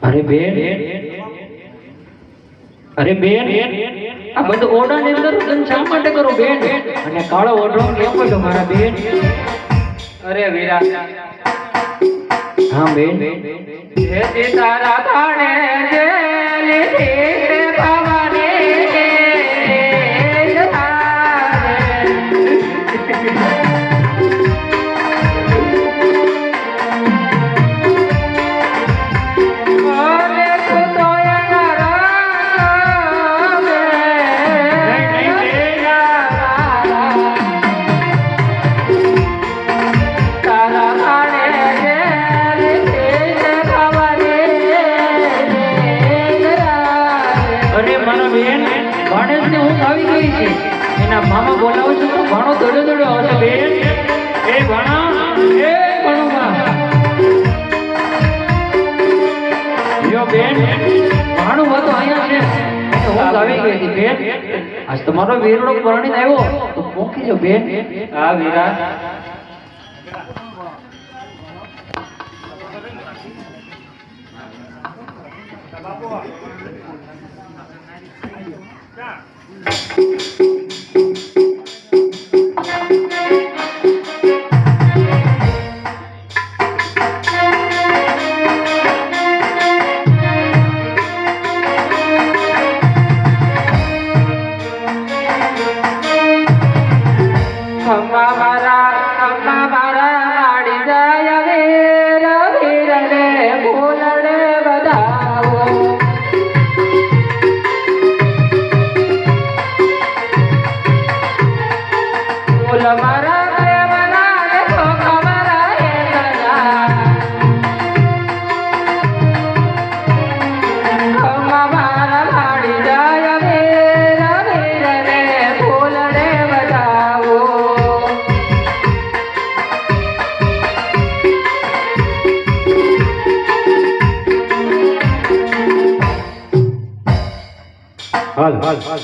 અરે બેન, અરે બેન, આ બધું ઓરડાની અંદર લગ્ન શા માટે કરો બેન? અને કાળો ઓરડો કેમ પડ્યો મારા બેન? અરે વીરા, હા બેન, જે તારા થાણે જે લીધી ભવાની એના મામા બોલાવું છું તો ઘણો દોડ્યો દોડ્યો આવશે બેન. એ ભણા, એ ભણોમાં યો બેન, ભાણું વાતો અહીંયા છે. હું આવી ગઈ હતી બેન. આજ તમારો વીરડો પરણીને આવ્યો તો મૂકી જો બેન. હા વીરા, હાલ હાલ